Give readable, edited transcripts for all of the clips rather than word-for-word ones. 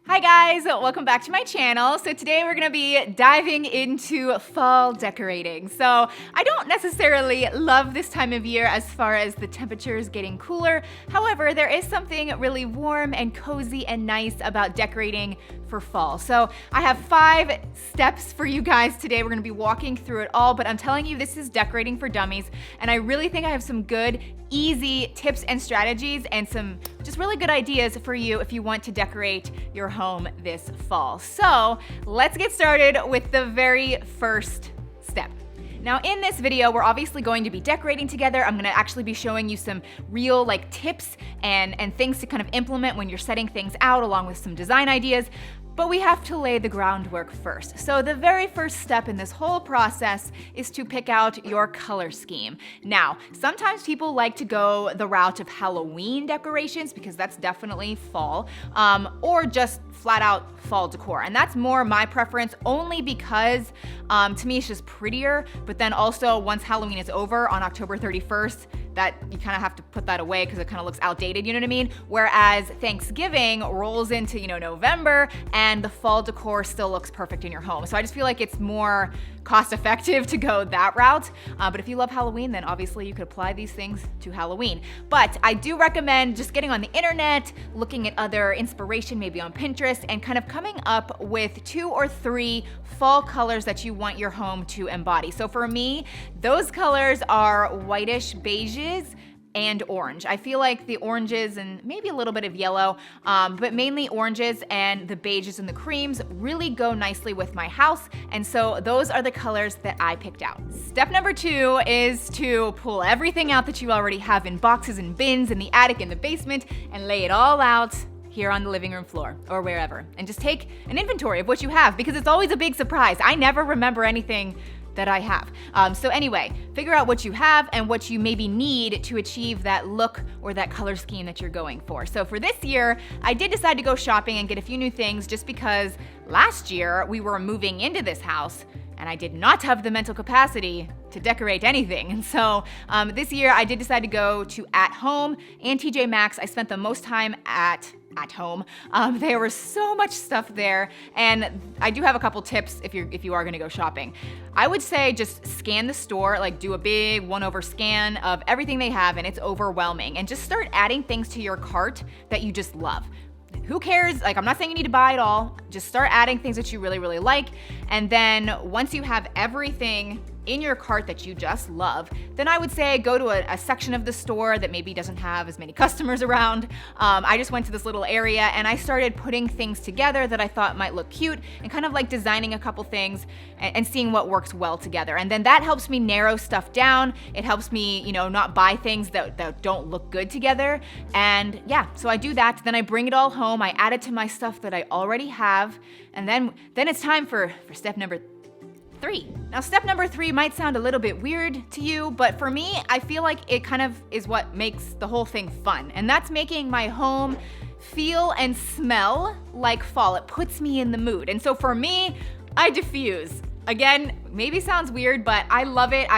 Hi guys, welcome back to my channel. So today we're gonna be diving into fall decorating. So I don't necessarily love this time of year as far as the temperatures getting cooler. However, there is something really warm and cozy and nice about decorating for fall. So I have 5 steps for you guys today. We're gonna be walking through it all, but I'm telling you, this is decorating for dummies. And I really think I have some good, easy tips and strategies and some just really good ideas for you if you want to decorate your home this fall. So let's get started with the very first step. Now in this video, we're obviously going to be decorating together. I'm gonna actually be showing you some real tips and things to kind of implement when you're setting things out, along with some design ideas. But we have to lay the groundwork first. So the very first step in this whole process is to pick out your color scheme. Now, sometimes people like to go the route of Halloween decorations because that's definitely fall, or just flat out fall decor. And that's more my preference only because to me it's just prettier, but then also once Halloween is over on October 31st, that you kind of have to put that away because it kind of looks outdated, you know what I mean? Whereas Thanksgiving rolls into, November and the fall decor still looks perfect in your home. So I just feel like it's more cost effective to go that route. But if you love Halloween, then obviously you could apply these things to Halloween. But I do recommend just getting on the internet, looking at other inspiration, maybe on Pinterest, and kind of coming up with 2 or 3 fall colors that you want your home to embody. So for me, those colors are whitish beiges and orange. I feel like the oranges and maybe a little bit of yellow, but mainly oranges and the beiges and the creams really go nicely with my house. And so those are the colors that I picked out. Step number 2 is to pull everything out that you already have in boxes and bins in the attic, in the basement, and lay it all out here on the living room floor or wherever. And just take an inventory of what you have because it's always a big surprise. I never remember anything that I have. So anyway, figure out what you have and what you maybe need to achieve that look or that color scheme that you're going for. So for this year, I did decide to go shopping and get a few new things just because last year we were moving into this house and I did not have the mental capacity to decorate anything. And so this year I did decide to go to At Home and TJ Maxx. I spent the most time at home. There was so much stuff there, and I do have a couple tips if you are gonna go shopping. I would say just scan the store, do a big 1-over scan of everything they have, and it's overwhelming. And just start adding things to your cart that you just love. Who cares? I'm not saying you need to buy it all. Just start adding things that you really, really like. And then once you have everything in your cart that you just love, then I would say go to a section of the store that maybe doesn't have as many customers around. I just went to this little area and I started putting things together that I thought might look cute and kind of designing a couple things and seeing what works well together. And then that helps me narrow stuff down. It helps me, not buy things that don't look good together. And yeah, so I do that. Then I bring it all home. I add it to my stuff that I already have. And then it's time for step number 3. Now, step number 3 might sound a little bit weird to you, but for me, I feel like it kind of is what makes the whole thing fun. And that's making my home feel and smell like fall. It puts me in the mood. And so for me, I diffuse. Again, maybe sounds weird, but I love it.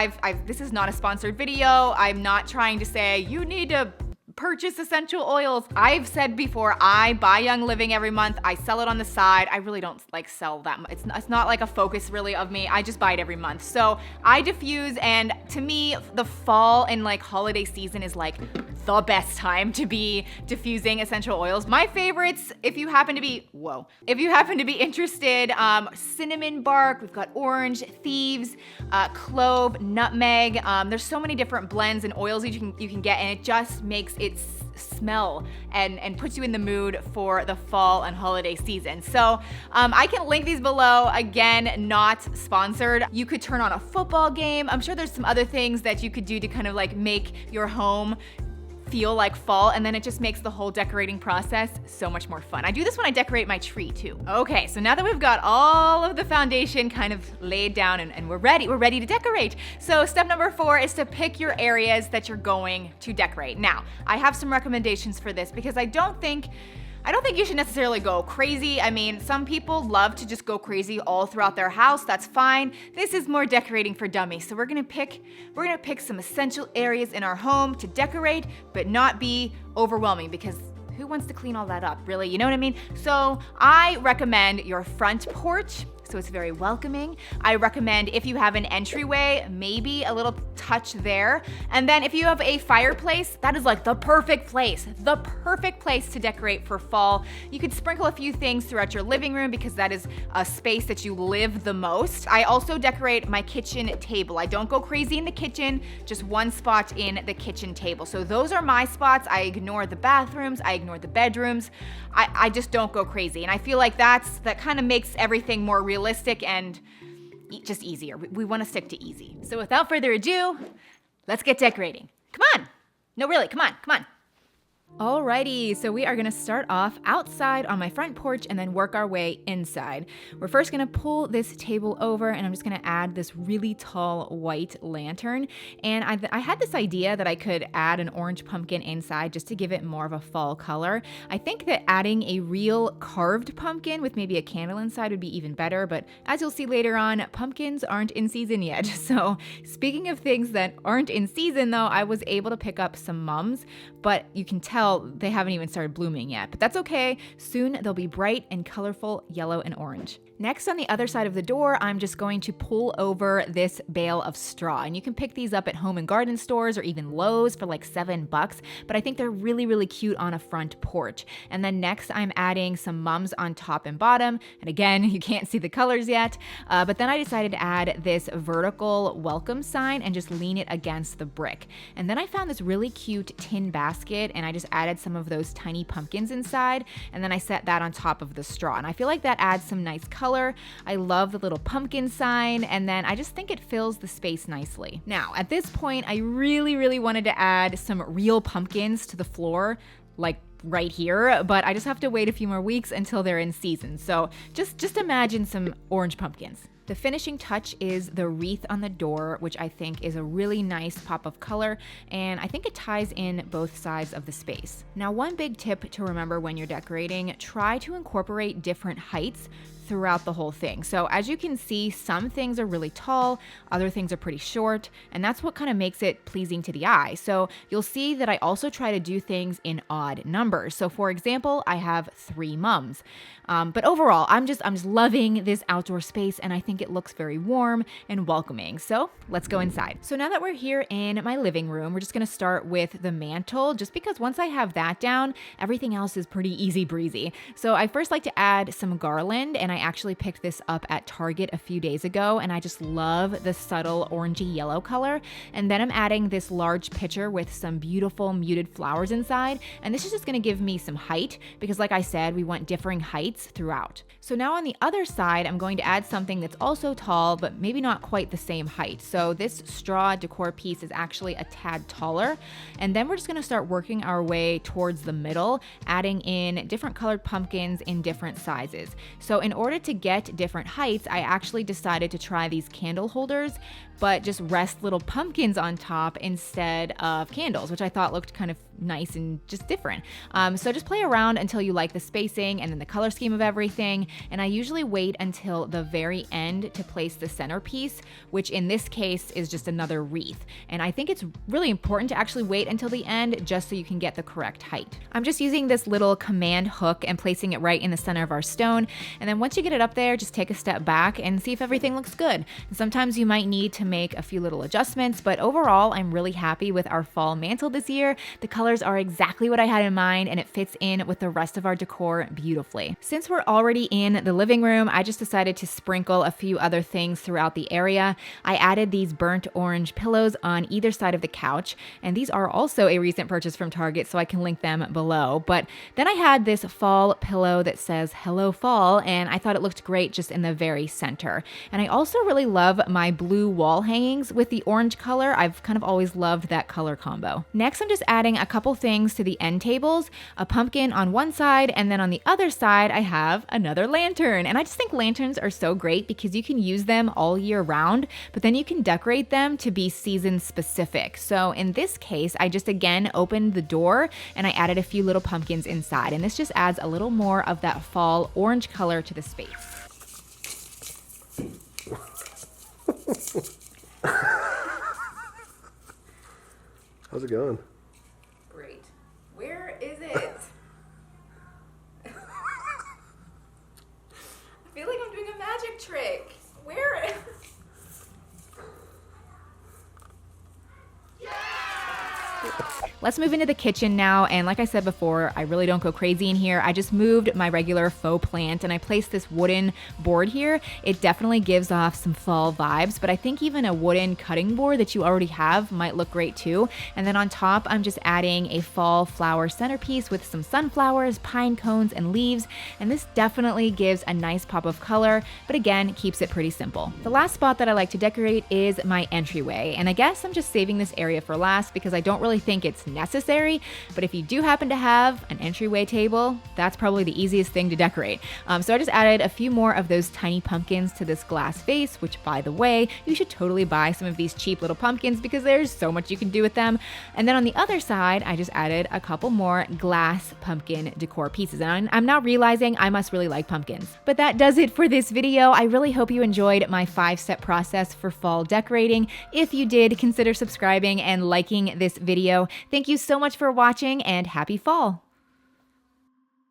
This is not a sponsored video. I'm not trying to say you need to purchase essential oils. I've said before, I buy Young Living every month. I sell it on the side. I really don't sell that much. It's not a focus really of me. I just buy it every month. So I diffuse, and to me, the fall and holiday season is the best time to be diffusing essential oils. My favorites, if you happen to be interested, cinnamon bark, we've got orange, thieves, clove, nutmeg. There's so many different blends and oils you can get, and it just makes it smell and puts you in the mood for the fall and holiday season. So I can link these below. Again, not sponsored. You could turn on a football game. I'm sure there's some other things that you could do to kind of make your home feel like fall, and then it just makes the whole decorating process so much more fun. I do this when I decorate my tree too. Okay, so now that we've got all of the foundation kind of laid down and we're ready to decorate. So step number 4 is to pick your areas that you're going to decorate. Now, I have some recommendations for this because I don't think you should necessarily go crazy. I mean, some people love to just go crazy all throughout their house. That's fine. This is more decorating for dummies. So we're gonna pick some essential areas in our home to decorate, but not be overwhelming because who wants to clean all that up, really? You know what I mean? So I recommend your front porch, so it's very welcoming. I recommend if you have an entryway, maybe a little touch there. And then if you have a fireplace, that is like the perfect place to decorate for fall. You could sprinkle a few things throughout your living room because that is a space that you live the most. I also decorate my kitchen table. I don't go crazy in the kitchen, just one spot in the kitchen table. So those are my spots. I ignore the bathrooms, I ignore the bedrooms. I just don't go crazy. And I feel like that kind of makes everything more realistic and just easier. We want to stick to easy. So without further ado, let's get decorating. Come on. No, really, come on. Alrighty, so we are gonna start off outside on my front porch and then work our way inside. We're first gonna pull this table over and I'm just gonna add this really tall white lantern. And I had this idea that I could add an orange pumpkin inside just to give it more of a fall color. I think that adding a real carved pumpkin with maybe a candle inside would be even better, but as you'll see later on, pumpkins aren't in season yet. So speaking of things that aren't in season though, I was able to pick up some mums, but you can tell they haven't even started blooming yet, but that's okay. Soon they'll be bright and colorful yellow and orange. Next, on the other side of the door, I'm just going to pull over this bale of straw. And you can pick these up at home and garden stores or even Lowe's for like $7, but I think they're really, really cute on a front porch. And then next, I'm adding some mums on top and bottom. And again, you can't see the colors yet, but then I decided to add this vertical welcome sign and just lean it against the brick. And then I found this really cute tin basket and I just added some of those tiny pumpkins inside. And then I set that on top of the straw. And I feel like that adds some nice color. I love the little pumpkin sign, and then I just think it fills the space nicely. Now, at this point, I really wanted to add some real pumpkins to the floor, like right here, but I just have to wait a few more weeks until they're in season. So just imagine some orange pumpkins. The finishing touch is the wreath on the door, which I think is a really nice pop of color, and I think it ties in both sides of the space. Now, one big tip to remember when you're decorating, try to incorporate different heights throughout the whole thing. So as you can see, some things are really tall, other things are pretty short, and that's what kind of makes it pleasing to the eye. So you'll see that I also try to do things in odd numbers. So for example, I have 3 mums. But overall, I'm just loving this outdoor space and I think it looks very warm and welcoming. So let's go inside. So now that we're here in my living room, we're just gonna start with the mantle, just because once I have that down, everything else is pretty easy breezy. So I first like to add some garland, and I actually picked this up at Target a few days ago, and I just love the subtle orangey yellow color. And then I'm adding this large pitcher with some beautiful muted flowers inside, and this is just gonna give me some height, because like I said, we want differing heights throughout. So now on the other side, I'm going to add something that's also tall, but maybe not quite the same height. So this straw decor piece is actually a tad taller. And then we're just gonna start working our way towards the middle, adding in different colored pumpkins in different sizes. So in order to get different heights, I actually decided to try these candle holders, but just rest little pumpkins on top instead of candles, which I thought looked kind of nice and just different. So just play around until you like the spacing and then the color scheme of everything. And I usually wait until the very end to place the centerpiece, which in this case is just another wreath. And I think it's really important to actually wait until the end just so you can get the correct height. I'm just using this little command hook and placing it right in the center of our stone. And then once you get it up there, just take a step back and see if everything looks good. And sometimes you might need to make a few little adjustments, but overall, I'm really happy with our fall mantle this year. The colors are exactly what I had in mind, and it fits in with the rest of our decor beautifully. Since we're already in the living room, I just decided to sprinkle a few other things throughout the area. I added these burnt orange pillows on either side of the couch, and these are also a recent purchase from Target, so I can link them below. But then I had this fall pillow that says Hello Fall, and I thought it looked great just in the very center. And I also really love my blue wall hangings with the orange color. I've kind of always loved that color combo. Next, I'm just adding a couple things to the end tables, a pumpkin on one side, and then on the other side, I have another lantern. And I just think lanterns are so great because you can use them all year round, but then you can decorate them to be season specific. So in this case, I just again opened the door and I added a few little pumpkins inside. And this just adds a little more of that fall orange color to the space. How's it going? Great. Where is it? trick. Where? Let's move into the kitchen now, and like I said before, I really don't go crazy in here. I just moved my regular faux plant and I placed this wooden board here. It definitely gives off some fall vibes, but I think even a wooden cutting board that you already have might look great too. And then on top, I'm just adding a fall flower centerpiece with some sunflowers, pine cones, and leaves, and this definitely gives a nice pop of color, but again, keeps it pretty simple. The last spot that I like to decorate is my entryway, and I guess I'm just saving this area for last because I don't really think it's necessary, but if you do happen to have an entryway table, that's probably the easiest thing to decorate. So I just added a few more of those tiny pumpkins to this glass vase, which by the way, you should totally buy some of these cheap little pumpkins because there's so much you can do with them. And then on the other side, I just added a couple more glass pumpkin decor pieces. And I'm now realizing I must really like pumpkins. But that does it for this video. I really hope you enjoyed my 5-step process for fall decorating. If you did, consider subscribing and liking this video. Thank you so much for watching and happy fall!